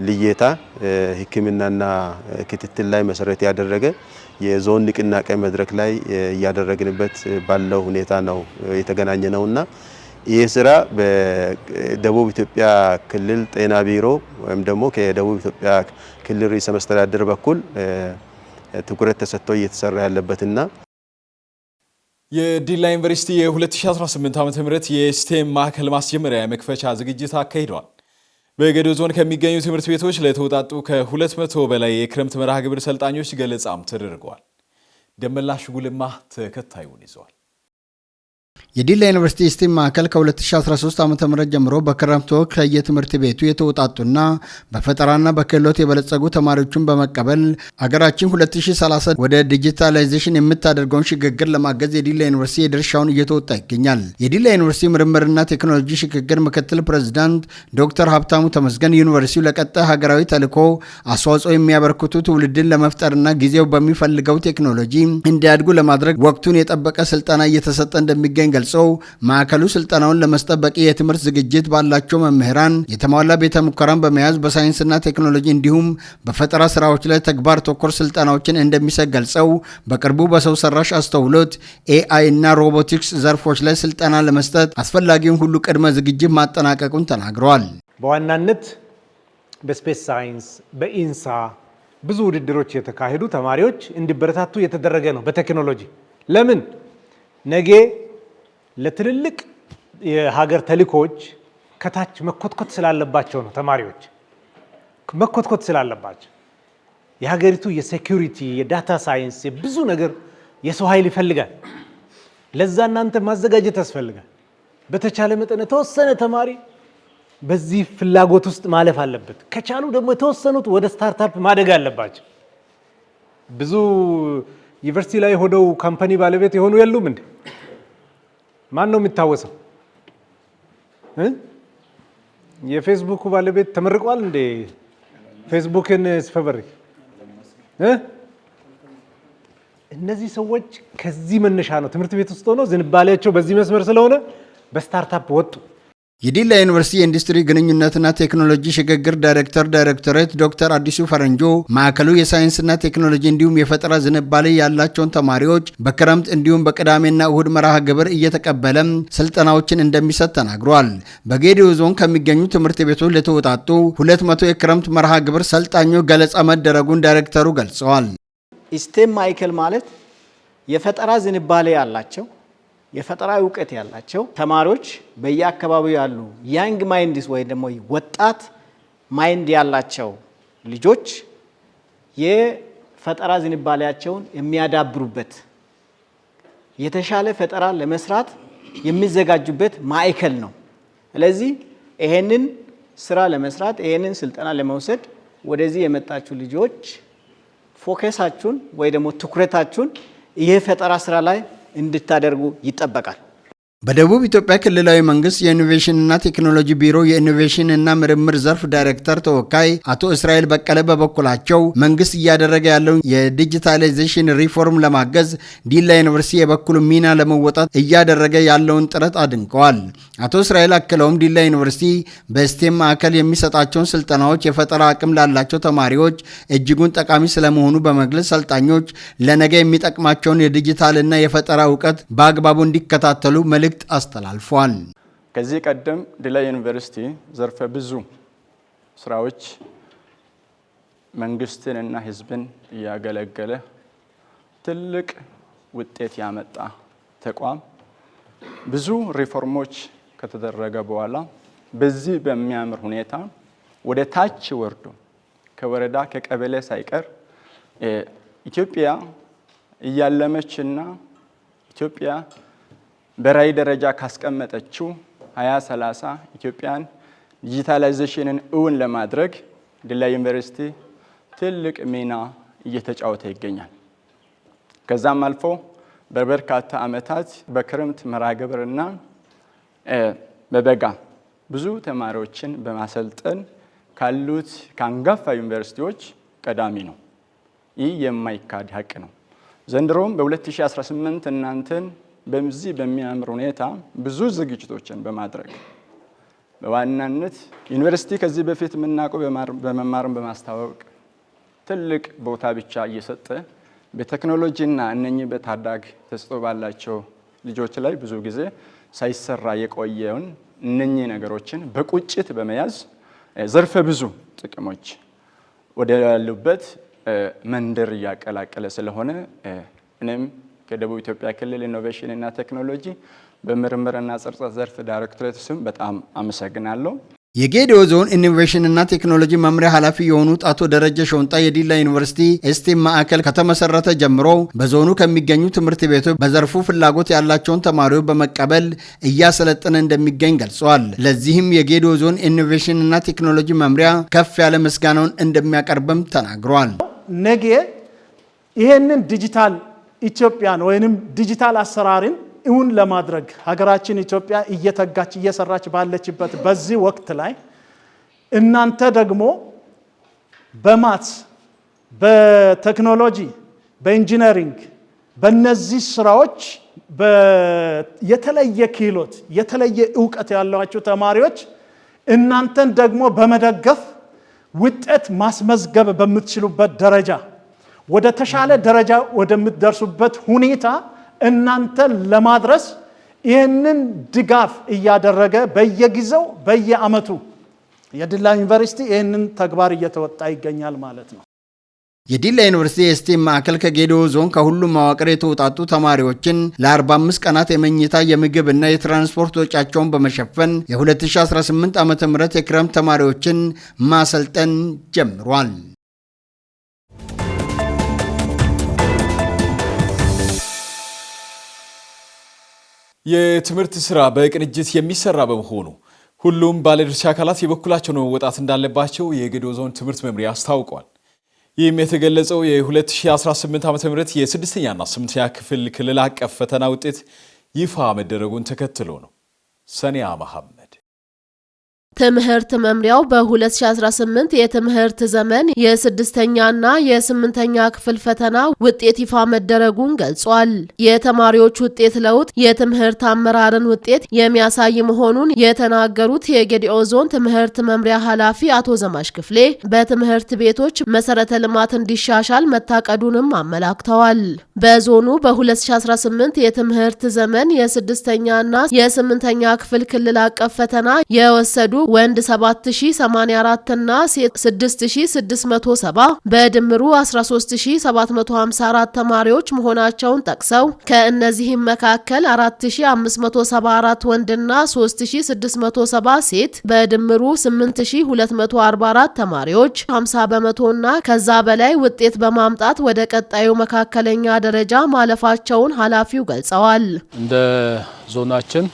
Speaker 6: ልየታ ህክምናና ክትትል ላይ መሰረት ያደረገ የዞን ንቅናቄ መድረክ ላይ ያደረግንበት ባለው ሁኔታ ነው የተገናኘነውና ይህ ስራ በደቡብ ኢትዮጵያ ክልል ጤና ቢሮ ወይም ደግሞ ከደቡብ ኢትዮጵያ ክልል ርዕሰ መስተዳድር በኩል ትኩረት ተሰጥቶ እየተሰራ ያለበትና
Speaker 1: የዲላ ዩኒቨርሲቲ የ2018 ዓ.ም የስቴም ማዕከል ማስጀመሪያ የመክፈቻ ዝግጅት አካሂዷል። በጌዴኦ ዞን ከሚገኙ ትምህርት ቤቶች ለተውጣጡ ከ200 በላይ የክረምት መርሃ ግብር ሰልጣኞች ገለጻም ተደርጓል። ደመላሽ ጉልማ ተከታዩን ይዟል።
Speaker 9: የዲላ ዩኒቨርሲቲ ስቴም ማዕከል ከ2013 ዓ.ም ጀምሮ በክረምት ወቅት ከየትምህርት ቤቱ የተውጣጡና በፈጠራና በክህሎት የበለጸጉ ተማሪዎችን በመቀበል አገራችን 2030 ወደ ዲጂታላይዜሽን የምታደርገውን ሽግግር ለማገዝ የዲላ ዩኒቨርሲቲ የድርሻውን እየተወጣ ይገኛል። የዲላ ዩኒቨርሲቲ ምርምርና ቴክኖሎጂ ሽግግር ምክትል ፕሬዝዳንት ዶክተር ሀብታሙ ተመስገን ዩኒቨርሲቲው ለቀጣይ ሀገራዊ ተልዕኮ አስተዋጽኦ የሚያበረክቱ ትውልድን ለመፍጠርና ጊዜው በሚፈልገው ቴክኖሎጂ እንዲያድጉ ለማድረግ ወቅቱን የጠበቀ ስልጠና እየተሰጠ እንደሚገኝ ገልጸው ማዕከሉ ስልጠናውን ለመስጠት በቂ የትምህርት ዝግጅት ባላቸው መምህራን የተሟላ ቤተ ሙከራን በመያዝ በሳይንስና ቴክኖሎጂ እንዲሁም በፈጠራ ስራዎች ላይ ተግባር ተኮር ስልጠናዎችን እንደሚሰጥ ገልጸው በቅርቡ በሰው ሰራሽ አስተውሎት AI እና ሮቦቲክስ ዘርፎች ላይ ስልጠና ለመስጠት አስፈላጊውን ሁሉ ቅድመ ዝግጅት ማጠናቀቁን ተናግረዋል።
Speaker 10: በዋናነት በስፔስ ሳይንስ በኢንሳ ብዙ ውድድሮች የተካሄዱ ተማሪዎች እንዲበረታቱ የተደረገ ነው። በቴክኖሎጂ ለምን ነገ ለትልልቅ የሀገር ተልእኮች ከታች መኮትኮት ስላለባቸው ነው። ተማሪዎች መኮትኮት ስላለባቸው የሀገሪቱ የሴኩሪቲ የዳታ ሳይንስ የብዙ ነገር የሰው ኃይል ይፈልጋል። ለዛ እናንተ ማዘጋጀት ያስፈልጋል። በተቻለ መጠን የተወሰነ ተማሪ በዚህ ፍላጎት ውስጥ ማለፍ አለበት። ከቻሉ ደግሞ የተወሰኑት ወደ ስታርታፕ ማደግ አለባቸው። ብዙ ዩኒቨርሲቲ ላይ ሆነው ካምፓኒ ባለቤት የሆኑ የሉም እንዴ? ማን ነው የሚታወሰው? የፌስቡክ ባለቤት ተመርቋል እንዴ? ፌስቡክን ስፈበሪ እነዚህ ሰዎች ከዚህ መነሻ ነው ትምህርት ቤት ውስጥ ሆነው ዝንባሌያቸው በዚህ መስመር ስለሆነ በስታርታፕ ወጡ።
Speaker 9: የዲላ ዩኒቨርሲቲ የኢንዱስትሪ ግንኙነትና ቴክኖሎጂ ሽግግር ዳይሬክተሬት ዶክተር አዲሱ ፈረንጆ ማዕከሉ የሳይንስና ቴክኖሎጂ እንዲሁም የፈጠራ ዝንባሌ ያላቸውን ተማሪዎች በክረምት እንዲሁም በቅዳሜና እሁድ መርሃ ግብር እየተቀበለ ስልጠናዎችን እንደሚሰጥ ተናግሯል። በጌዴኦ ዞን ከሚገኙ ትምህርት ቤቶች ለተውጣጡ 200 የክረምት መርሃ ግብር ሰልጣኞች ገለጻ መደረጉን ዳይሬክተሩ ገልጸዋል።
Speaker 11: ስቴም ማዕከል ማለት የፈጠራ ዝንባሌ ያላቸው የፈጠራ እውቀት ያላቸው ተማሪዎች በየአካባቢው ያሉ ያንግ ማይንድስ ወይ ደግሞ ወጣት ማይንድ ያላቸው ልጆች የፈጠራ ዝንባሌያቸውን የሚያዳብሩበት የተሻለ ፈጠራ ለመስራት የሚዘጋጁበት ማዕከል ነው። ስለዚህ ይሄንን ስራ ለመስራት ይሄንን ስልጠና ለመውሰድ ወደዚህ የመጣችሁ ልጆች ፎከሳችሁን ወይ ደግሞ ትኩረታችሁን ይሄ ፈጠራ ስራ ላይ እንድታደርጉ ይጠበቃል።
Speaker 9: በደቡብ ኢትዮጵያ ክልላዊ መንግስት የኢኖቬሽንና ቴክኖሎጂ ቢሮ የኢኖቬሽንና ምርምር ዘርፍ ዳይሬክተር ተወካይ አቶ እስራኤል በቀለ በበኩላቸው መንግስት እያደረገ ያለውን የዲጂታላይዜሽን ሪፎርም ለማገዝ ዲላ ዩኒቨርሲቲ የበኩሉ ሚና ለመወጣት እያደረገ ያለውን ጥረት አድንቀዋል። አቶ እስራኤል አክለውም ዲላ ዩኒቨርሲቲ በስቴም ማዕከል የሚሰጣቸውን ስልጠናዎች የፈጠራ አቅም ላላቸው ተማሪዎች እጅጉን ጠቃሚ ስለመሆኑ በመግለጽ ሰልጣኞች ለነገ የሚጠቅማቸውን የዲጂታልና የፈጠራ እውቀት በአግባቡ እንዲከታተሉ መልእክት አስተላልፏል።
Speaker 12: ከዚህ ቀደም ዲላ ዩኒቨርሲቲ ዘርፈ ብዙ ስራዎች መንግስትንና ህዝብን እያገለገለ ትልቅ ውጤት ያመጣ ተቋም ብዙ ሪፎርሞች ከተደረገ በኋላ በዚህ በሚያምር ሁኔታ ወደ ታች ወርዶ ከወረዳ ከቀበሌ ሳይቀር ኢትዮጵያ እያለመችና ኢትዮጵያ በራዕይ ደረጃ ካስቀመጠችው 2030 ኢትዮጵያን ዲጂታላይዜሽንን እውን ለማድረግ ዲላ ዩኒቨርሲቲ ትልቅ ሚና እየተጫወተ ይገኛል። ከዛም አልፎ በበርካታ ዓመታት በክረምት መርሃ ግብርና በበጋ ብዙ ተማሪዎችን በማሰልጠን ካሉት ከአንጋፋ ዩኒቨርሲቲዎች ቀዳሚ ነው። ይህ የማይካድ ሀቅ ነው። ዘንድሮም በ2018 እናንተን በዚህ በሚያምር ሁኔታ ብዙ ዝግጅቶችን በማድረግ በዋናነት ዩኒቨርሲቲ ከዚህ በፊት የምናውቀው በመማርን በማስተዋወቅ ትልቅ ቦታ ብቻ እየሰጠ በቴክኖሎጂና እነኚህ በታዳጊ ተሰጥኦ ባላቸው ልጆች ላይ ብዙ ጊዜ ሳይሰራ የቆየውን እነኚህ ነገሮችን በቁጭት በመያዝ ዘርፈ ብዙ ጥቅሞች ወደ ያሉበት መንደር እያቀላቀለ ስለሆነ እኔም ከደቡብ ኢትዮጵያ ክልል ኢኖቬሽን እና ቴክኖሎጂ በምርምርና ጽርጸት ዘርፍ ዳይሬክቶሬት ስም በጣም አመሰግናለሁ።
Speaker 9: የጌዲኦ ዞን ኢኖቬሽንና ቴክኖሎጂ መምሪያ ኃላፊ የሆኑት አቶ ደረጀ ሾንጣ የዲላ ዩኒቨርሲቲ ኤስቲም ማዕከል ከተመሰረተ ጀምሮ በዞኑ ከሚገኙ ትምህርት ቤቶች በዘርፉ ፍላጎት ያላቸውን ተማሪዎች በመቀበል እያሰለጠነ እንደሚገኝ ገልጸዋል። ለዚህም የጌዲኦ ዞን ኢኖቬሽንና ቴክኖሎጂ መምሪያ ከፍ ያለ ምስጋናውን እንደሚያቀርብም ተናግረዋል።
Speaker 13: ነገ ይሄንን ዲጂታል ኢትዮጵያን ወይንም ዲጂታል አሰራርን እውን ለማድረግ ሀገራችን ኢትዮጵያ እየተጋች እየሰራች ባለችበት በዚህ ወቅት ላይ እናንተ ደግሞ በማትስ፣ በቴክኖሎጂ፣ በኢንጂነሪንግ በእነዚህ ስራዎች የተለየ ክህሎት የተለየ ዕውቀት ያላችሁ ተማሪዎች እናንተን ደግሞ በመደገፍ ውጤት ማስመዝገብ በምትችሉበት ደረጃ ወደ ተሻለ ደረጃ ወደምትደርሱበት ሁኔታ እናንተን ለማድረስ ይህንን ድጋፍ እያደረገ በየጊዜው በየዓመቱ የዲላ ዩኒቨርሲቲ ይህንን ተግባር እየተወጣ ይገኛል ማለት ነው።
Speaker 9: የዲላ ዩኒቨርሲቲ ኤስቲም ማዕከል ከጌዲኦ ዞን ከሁሉም መዋቅር የተውጣጡ ተማሪዎችን ለ45 ቀናት የመኝታ የምግብና የትራንስፖርት ወጪያቸውን በመሸፈን የ2018 ዓ.ም የክረምት ተማሪዎችን ማሰልጠን ጀምሯል።
Speaker 1: የትምህርት ስራ በቅንጅት የሚሰራ በመሆኑ ሁሉም ባለድርሻ አካላት የበኩላቸውን መወጣት እንዳለባቸው የጌዲኦ ዞን ትምህርት መምሪያ አስታውቋል። ይህም የተገለጸው የ2018 ዓ.ም የ6ኛና 8ኛ ክፍል ክልል አቀፍ ፈተና ውጤት ይፋ መደረጉን ተከትሎ ነው። ሰኒያ መሐመድ
Speaker 2: ትምህርት መምሪያው በ2018 የትምህርት ዘመን የ6ኛና የ8ኛ ክፍል ፈተና ውጤት ይፋ መደረጉን ገልጿል። የተማሪዎች ውጤት ለውጥ የትምህርት አመራርን ውጤት የሚያሳይ መሆኑን የተናገሩት የጌዲኦ ዞን ትምህርት መምሪያ ኃላፊ አቶ ዘማች ክፍሌ በትምህርት ቤቶች መሰረተ ልማት እንዲሻሻል መታቀዱንም አመላክተዋል። በዞኑ በ2018 የትምህርት ዘመን የ6ኛና የ8ኛ ክፍል ክልል አቀፍ ፈተና የወሰዱ ወንድ 7084 እና ሴት 6670 በድምሩ 13754 ተማሪዎች መሆናቸውን ጠቅሰው ከእነዚህም መካከል 4574 ወንድና 3670 ሴት በድምሩ 8244 ተማሪዎች 50 በመቶና ከዛ በላይ ውጤት በማምጣት ወደ ቀጣዩ መካከለኛ ደረጃ ማለፋቸውን ኃላፊው ገልጸዋል።
Speaker 14: እንደ ዞናችን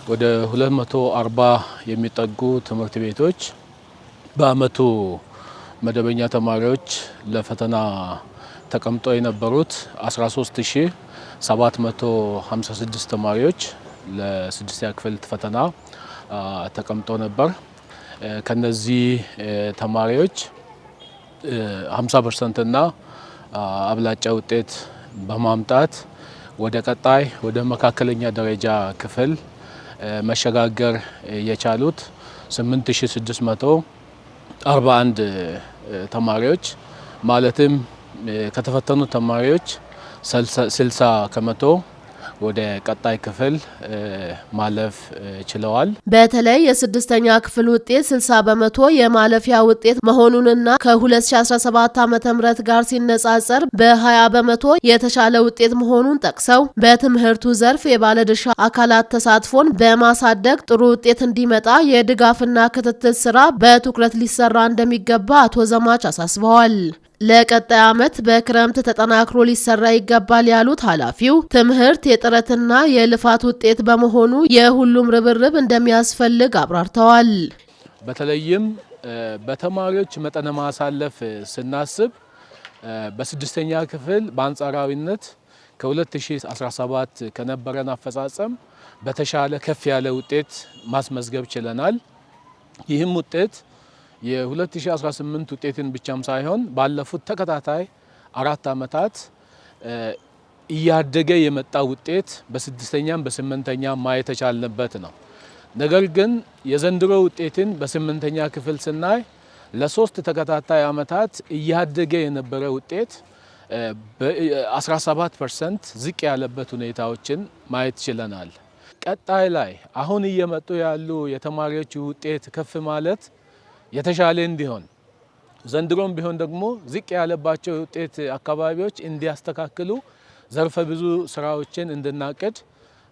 Speaker 14: ወደ 240 የሚጠጉ ትምህርት ቤቶች በአመቱ መደበኛ ተማሪዎች ለፈተና ተቀምጠው የነበሩት 13756 ተማሪዎች ለ6ኛ ክፍል ፈተና ተቀምጠው ነበር። ከነዚህ ተማሪዎች 50% እና አብላጫ ውጤት በማምጣት ወደ ቀጣይ ወደ መካከለኛ ደረጃ ክፍል መሸጋገር የቻሉት 8641 ተማሪዎች ማለትም ከተፈተኑ ተማሪዎች 60% ወደ ቀጣይ ክፍል ማለፍ ችለዋል።
Speaker 2: በተለይ የስድስተኛ ክፍል ውጤት 60 በመቶ የማለፊያ ውጤት መሆኑንና ከ2017 ዓ.ም ጋር ሲነጻጸር በ20 በመቶ የተሻለ ውጤት መሆኑን ጠቅሰው በትምህርቱ ዘርፍ የባለድርሻ አካላት ተሳትፎን በማሳደግ ጥሩ ውጤት እንዲመጣ የድጋፍና ክትትል ስራ በትኩረት ሊሰራ እንደሚገባ አቶ ዘማች አሳስበዋል። ለቀጣይ ዓመት በክረምት ተጠናክሮ ሊሰራ ይገባል ያሉት ኃላፊው ትምህርት የጥረትና የልፋት ውጤት በመሆኑ የሁሉም ርብርብ እንደሚያስፈልግ አብራርተዋል።
Speaker 14: በተለይም በተማሪዎች መጠነ ማሳለፍ ስናስብ በስድስተኛ ክፍል በአንጻራዊነት ከ2017 ከነበረን አፈጻጸም በተሻለ ከፍ ያለ ውጤት ማስመዝገብ ችለናል። ይህም ውጤት የ2018 ውጤትን ብቻም ሳይሆን ባለፉት ተከታታይ 4 ዓመታት እያደገ የመጣ ውጤት በስድስተኛም በስምንተኛም ማየት የቻልንበት ነው። ነገር ግን የዘንድሮ ውጤትን በስምንተኛ ክፍል ስናይ ለ3 ተከታታይ ዓመታት እያደገ የነበረ ውጤት በ17% ዝቅ ያለበት ሁኔታዎችን ማየት ችለናል። ቀጣይ ላይ አሁን እየመጡ ያሉ የተማሪዎች ውጤት ከፍ ማለት የተሻለ እንዲሆን ዘንድሮም ቢሆን ደግሞ ዝቅ ያለባቸው ውጤት አካባቢዎች እንዲያስተካክሉ ዘርፈ ብዙ ስራዎችን እንድናቅድ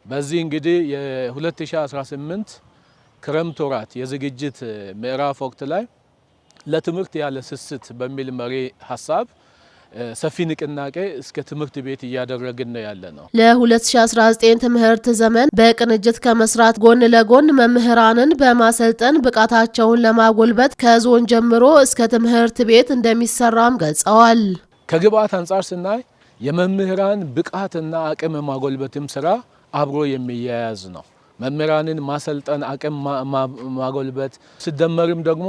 Speaker 14: በዚህ እንግዲህ የ2018 ክረምት ወራት የዝግጅት ምዕራፍ ወቅት ላይ ለትምህርት ያለ ስስት በሚል መሪ ሀሳብ ሰፊ ንቅናቄ እስከ ትምህርት ቤት እያደረግን ነው ያለ ነው።
Speaker 2: ለ2019 ትምህርት ዘመን በቅንጅት ከመስራት ጎን ለጎን መምህራንን በማሰልጠን ብቃታቸውን ለማጎልበት ከዞን ጀምሮ እስከ ትምህርት ቤት እንደሚሰራም ገልጸዋል።
Speaker 14: ከግብዓት አንጻር ስናይ የመምህራን ብቃትና አቅም ማጎልበትም ስራ አብሮ የሚያያዝ ነው። መምህራንን ማሰልጠን፣ አቅም ማጎልበት ሲደመርም ደግሞ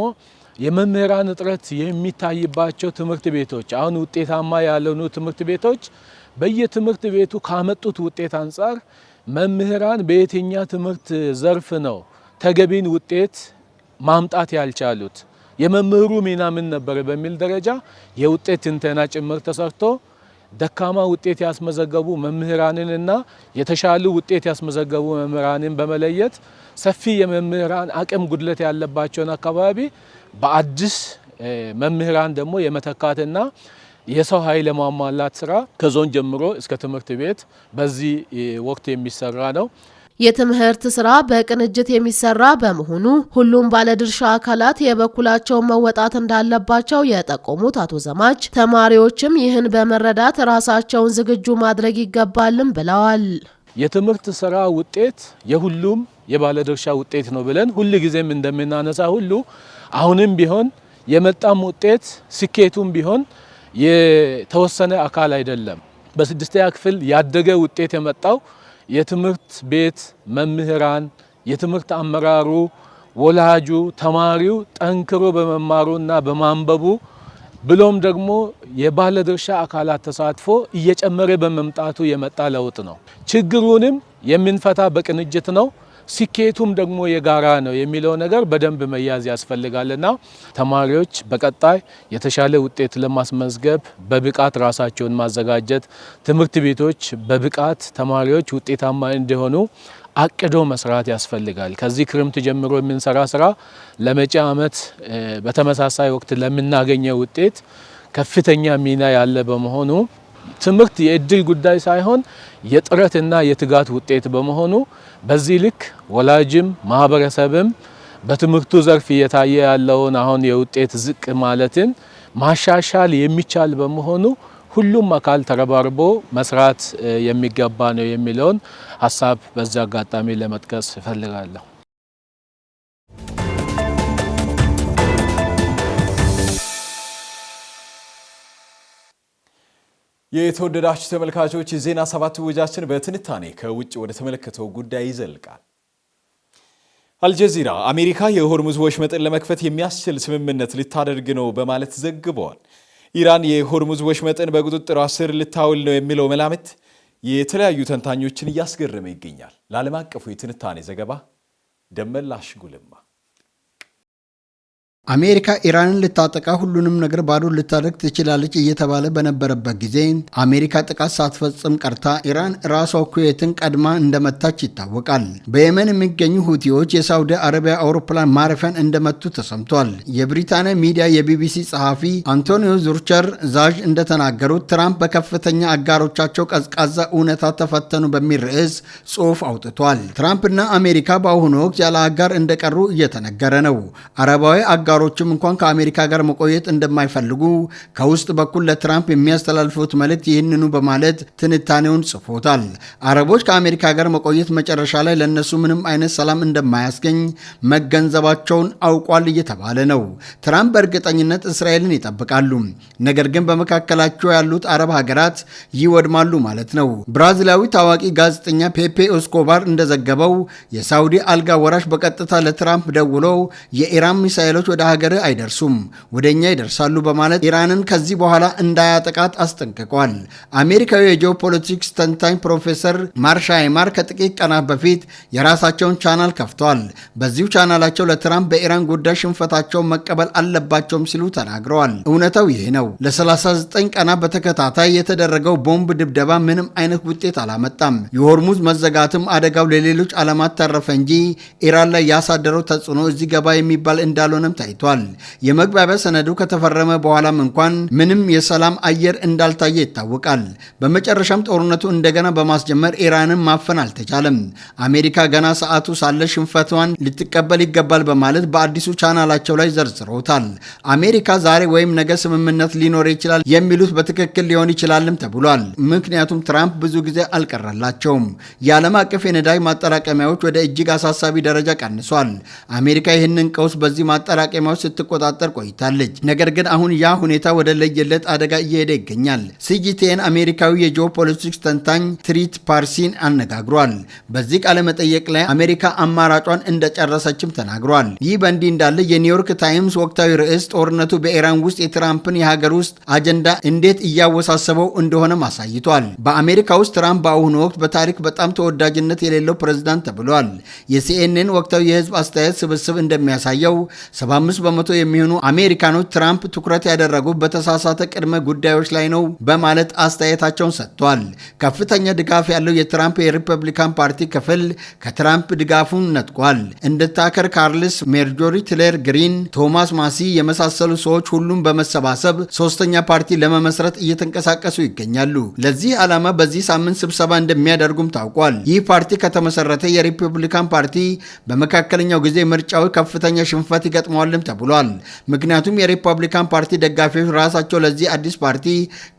Speaker 14: የመምህራን እጥረት የሚታይባቸው ትምህርት ቤቶች አሁን ውጤታማ ያልሆኑ ትምህርት ቤቶች በየትምህርት ቤቱ ካመጡት ውጤት አንጻር መምህራን በየትኛ ትምህርት ዘርፍ ነው ተገቢን ውጤት ማምጣት ያልቻሉት፣ የመምህሩ ሚና ምን ነበር በሚል ደረጃ የውጤት ትንተና ጭምር ተሰርቶ ደካማ ውጤት ያስመዘገቡ መምህራንንና የተሻሉ ውጤት ያስመዘገቡ መምህራንን በመለየት ሰፊ የመምህራን አቅም ጉድለት ያለባቸውን አካባቢ በአዲስ መምህራን ደግሞ የመተካትና የሰው ኃይል ለማሟላት ስራ ከዞን ጀምሮ እስከ ትምህርት ቤት በዚህ ወቅት የሚሰራ ነው።
Speaker 2: የትምህርት ስራ በቅንጅት የሚሰራ በመሆኑ ሁሉም ባለድርሻ አካላት የበኩላቸውን መወጣት እንዳለባቸው የጠቆሙት አቶ ዘማች ተማሪዎችም ይህን በመረዳት ራሳቸውን ዝግጁ ማድረግ ይገባልም ብለዋል።
Speaker 14: የትምህርት ስራ ውጤት የሁሉም የባለድርሻ ውጤት ነው ብለን ሁሉ ጊዜም እንደምናነሳ ሁሉ አሁንም ቢሆን የመጣም ውጤት ስኬቱም ቢሆን የተወሰነ አካል አይደለም። በስድስተኛ ክፍል ያደገ ውጤት የመጣው የትምህርት ቤት መምህራን፣ የትምህርት አመራሩ፣ ወላጁ፣ ተማሪው ጠንክሮ በመማሩና በማንበቡ ብሎም ደግሞ የባለድርሻ አካላት ተሳትፎ እየጨመረ በመምጣቱ የመጣ ለውጥ ነው። ችግሩንም የምንፈታ በቅንጅት ነው፣ ስኬቱም ደግሞ የጋራ ነው የሚለው ነገር በደንብ መያዝ ያስፈልጋልና ተማሪዎች በቀጣይ የተሻለ ውጤት ለማስመዝገብ በብቃት ራሳቸውን ማዘጋጀት፣ ትምህርት ቤቶች በብቃት ተማሪዎች ውጤታማ እንዲሆኑ አቅዶ መስራት ያስፈልጋል። ከዚህ ክረምት ጀምሮ የምንሰራ ስራ ለመጪ ዓመት በተመሳሳይ ወቅት ለምናገኘው ውጤት ከፍተኛ ሚና ያለ በመሆኑ ትምህርት የእድል ጉዳይ ሳይሆን የጥረትና የትጋት ውጤት በመሆኑ በዚህ ልክ ወላጅም ማህበረሰብም በትምህርቱ ዘርፍ እየታየ ያለውን አሁን የውጤት ዝቅ ማለትን ማሻሻል የሚቻል በመሆኑ ሁሉም አካል ተረባርቦ መስራት የሚገባ ነው የሚለውን ሀሳብ በዚህ አጋጣሚ ለመጥቀስ እፈልጋለሁ።
Speaker 1: የተወደዳችሁ ተመልካቾች ዜና 7 ወጃችን በትንታኔ ከውጭ ወደ ተመለከተው ጉዳይ ይዘልቃል። አልጀዚራ አሜሪካ የሆርሙዝ ወሽመጥን ለመክፈት የሚያስችል ስምምነት ልታደርግ ነው በማለት ዘግበዋል። ኢራን የሆርሙዝ ወሽመጥን በቁጥጥሯ ስር ልታውል ነው የሚለው መላምት የተለያዩ ተንታኞችን እያስገረመ ይገኛል። ለዓለም አቀፉ የትንታኔ ዘገባ ደመላሽ ጉልማ
Speaker 9: አሜሪካ ኢራንን ልታጠቃ ሁሉንም ነገር ባዶ ልታደርግ ትችላለች እየተባለ በነበረበት ጊዜ አሜሪካ ጥቃት ሳትፈጽም ቀርታ ኢራን ራሷ ኩዌትን ቀድማ እንደመታች ይታወቃል። በየመን የሚገኙ ሁቲዎች የሳውዲ አረቢያ አውሮፕላን ማረፊያን እንደመቱ ተሰምቷል። የብሪታንያ ሚዲያ የቢቢሲ ጸሐፊ አንቶኒዮ ዙርቸር ዛዥ እንደተናገሩት ትራምፕ በከፍተኛ አጋሮቻቸው ቀዝቃዛ እውነታ ተፈተኑ በሚል ርዕስ ጽሑፍ አውጥቷል። ትራምፕና አሜሪካ በአሁኑ ወቅት ያለ አጋር እንደቀሩ እየተነገረ ነው። አረባዊ አጋሮችም እንኳን ከአሜሪካ ጋር መቆየት እንደማይፈልጉ ከውስጥ በኩል ለትራምፕ የሚያስተላልፉት መልእክት ይህንኑ በማለት ትንታኔውን ጽፎታል። አረቦች ከአሜሪካ ጋር መቆየት መጨረሻ ላይ ለነሱ ምንም አይነት ሰላም እንደማያስገኝ መገንዘባቸውን አውቋል እየተባለ ነው። ትራምፕ በእርግጠኝነት እስራኤልን ይጠብቃሉ፣ ነገር ግን በመካከላቸው ያሉት አረብ ሀገራት ይወድማሉ ማለት ነው። ብራዚላዊ ታዋቂ ጋዜጠኛ ፔፔ ኤስኮባር እንደዘገበው የሳውዲ አልጋ ወራሽ በቀጥታ ለትራምፕ ደውለው የኢራን ሚሳኤሎች ወደ ሀገር አይደርሱም፣ ወደኛ ይደርሳሉ በማለት ኢራንን ከዚህ በኋላ እንዳያጠቃት አስጠንቅቋል። አሜሪካዊ የጂኦፖለቲክስ ተንታኝ ፕሮፌሰር ማርሻይማር ከጥቂት ቀናት በፊት የራሳቸውን ቻናል ከፍተዋል። በዚሁ ቻናላቸው ለትራምፕ በኢራን ጉዳይ ሽንፈታቸውን መቀበል አለባቸውም ሲሉ ተናግረዋል። እውነታው ይህ ነው። ለ39 ቀናት በተከታታይ የተደረገው ቦምብ ድብደባ ምንም አይነት ውጤት አላመጣም። የሆርሙዝ መዘጋትም አደጋው ለሌሎች ዓለማት ተረፈ እንጂ ኢራን ላይ ያሳደረው ተጽዕኖ እዚህ ገባ የሚባል እንዳልሆነም ታይቷል። የመግባቢያ ሰነዱ ከተፈረመ በኋላም እንኳን ምንም የሰላም አየር እንዳልታየ ይታወቃል። በመጨረሻም ጦርነቱ እንደገና በማስጀመር ኢራንን ማፈን አልተቻለም። አሜሪካ ገና ሰዓቱ ሳለ ሽንፈቷን ልትቀበል ይገባል በማለት በአዲሱ ቻናላቸው ላይ ዘርዝረውታል። አሜሪካ ዛሬ ወይም ነገ ስምምነት ሊኖር ይችላል የሚሉት በትክክል ሊሆን ይችላልም ተብሏል። ምክንያቱም ትራምፕ ብዙ ጊዜ አልቀረላቸውም። የዓለም አቀፍ የነዳጅ ማጠራቀሚያዎች ወደ እጅግ አሳሳቢ ደረጃ ቀንሷል። አሜሪካ ይህንን ቀውስ በዚህ ማጠራቀሚያዎች ስትቆጣጠር ቆይታለች። ነገር ግን አሁን ያ ሁኔታ ወደ ለየለት አደጋ እየሄደ ይገኛል። ሲጂቲኤን አሜሪካዊ የጂኦፖለቲክስ ተንታኝ ትሪት ፓርሲን አነጋግሯል። በዚህ ቃለ መጠየቅ ላይ አሜሪካ አማራጯን እንደጨረሰችም ተናግሯል። ይህ በእንዲህ እንዳለ የኒውዮርክ ታይምስ ወቅታዊ ርዕስ ጦርነቱ በኢራን ውስጥ የትራምፕን የሀገር ውስጥ አጀንዳ እንዴት እያወሳሰበው እንደሆነም አሳይቷል። በአሜሪካ ውስጥ ትራምፕ በአሁኑ ወቅት በታሪክ በጣም ተወዳጅነት የሌለው ፕሬዝዳንት ተብሏል። የሲኤንኤን ወቅታዊ የህዝብ አስተያየት ስብስብ እንደሚያሳየው 75 በመቶ የሚሆኑ አሜሪካኖች ትራምፕ ትኩረት ያደረጉት በተሳሳተ ቅድመ ጉዳዮች ላይ ነው በማለት አስተያየታቸውን ሰጥቷል። ከፍተኛ ድጋፍ ያለው የትራምፕ የሪፐብሊካን ፓርቲ ክፍል ከትራምፕ ድጋፉን ነጥቋል። እንደ ታከር ካርልስ፣ ሜርጆሪ ትሌር ግሪን፣ ቶማስ ማሲ የመሳሰሉ ሰዎች ሁሉም በመሰባሰብ ሶስተኛ ፓርቲ ለመመስረት እየተንቀሳቀሱ ይገኛሉ። ለዚህ ዓላማ በዚህ ሳምንት ስብሰባ እንደሚያደርጉም ታውቋል። ይህ ፓርቲ ከተመሰረተ የሪፐብሊካን ፓርቲ በመካከለኛው ጊዜ ምርጫው ከፍተኛ ሽንፈት ይገጥመዋልም ተብሏል። ምክንያቱም የሪፐብሊካን ፓርቲ ደጋፊዎች ራሳቸው ለዚህ አዲስ ፓርቲ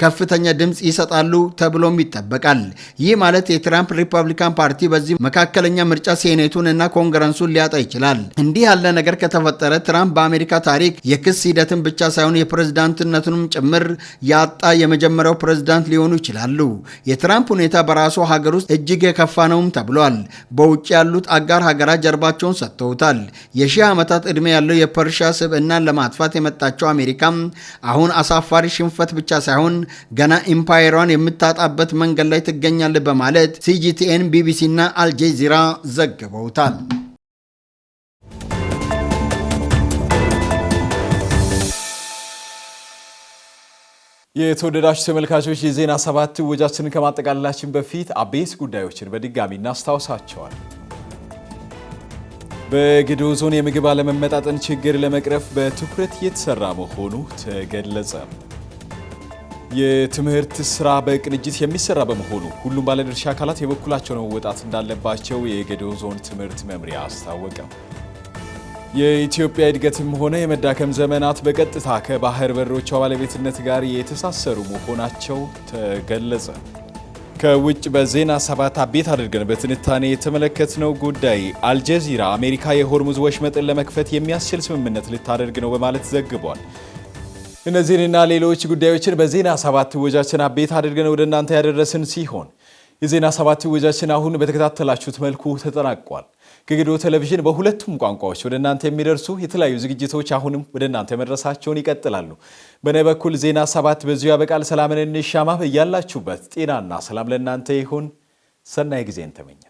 Speaker 9: ከፍተኛ ድምፅ ይሰጣሉ ተብሎም ይጠበቃል። ይህ ማለት የትራምፕ ሪፐብሊካን ፓርቲ በዚህ መካከለኛ ምርጫ ሴኔቱን እና ኮንግረሱን ሊያጣ ይችላል። እንዲህ ያለ ነገር ከተፈጠረ ትራምፕ በአሜሪካ ታሪክ የክስ ሂደትን ብቻ ሳይሆን የፕሬዝዳንትነቱንም ጭምር ያጣ የመጀመሪያው ፕሬዝዳንት ሊሆኑ ይችላሉ። የትራምፕ ሁኔታ በራሱ ሀገር ውስጥ እጅግ የከፋ ነውም ተብሏል። በውጭ ያሉት አጋር ሀገራት ጀርባቸውን ሰጥተውታል። የሺህ ዓመታት ዕድሜ ያለው የፐርሺያ ስብዕናን ለማጥፋት የመጣቸው አሜሪካም አሁን አሳፋሪ ሽንፈት ብቻ ሳይሆን ገና ኢምፓየሯን የምታጣበት መንገድ ላይ ትገኛለች በማለት ሲጂቲኤን፣ ቢቢሲ እና አልጀዚራ ዘግበውታል።
Speaker 1: የተወደዳችሁ ተመልካቾች የዜና ሰባት ወጃችንን ከማጠቃለላችን በፊት አበይት ጉዳዮችን በድጋሚ እናስታውሳቸዋል። በጌዴኦ ዞን የምግብ አለመመጣጠን ችግር ለመቅረፍ በትኩረት እየተሰራ መሆኑ ተገለጸ። የትምህርት ስራ በቅንጅት የሚሰራ በመሆኑ ሁሉም ባለድርሻ አካላት የበኩላቸውን መወጣት እንዳለባቸው የጌዴኦ ዞን ትምህርት መምሪያ አስታወቀ። የኢትዮጵያ እድገትም ሆነ የመዳከም ዘመናት በቀጥታ ከባህር በሮቿ ባለቤትነት ጋር የተሳሰሩ መሆናቸው ተገለጸ። ከውጭ በዜና ሰባት አቤት አድርገን በትንታኔ የተመለከትነው ጉዳይ አልጀዚራ አሜሪካ የሆርሙዝ ወሽመጥን ለመክፈት የሚያስችል ስምምነት ልታደርግ ነው በማለት ዘግቧል። እነዚህንና ሌሎች ጉዳዮችን በዜና ሰባት ወጃችን አቤት አድርገን ወደ እናንተ ያደረስን ሲሆን የዜና ሰባት ወጃችን አሁን በተከታተላችሁት መልኩ ተጠናቋል። ከጌዴኦ ቴሌቪዥን በሁለቱም ቋንቋዎች ወደ እናንተ የሚደርሱ የተለያዩ ዝግጅቶች አሁንም ወደ እናንተ መድረሳቸውን ይቀጥላሉ። በእኔ በኩል ዜና ሰባት በዚሁ ያበቃል። ሰላምን እንሻማ። በያላችሁበት ጤናና ሰላም ለእናንተ ይሁን። ሰናይ ጊዜን ተመኘ።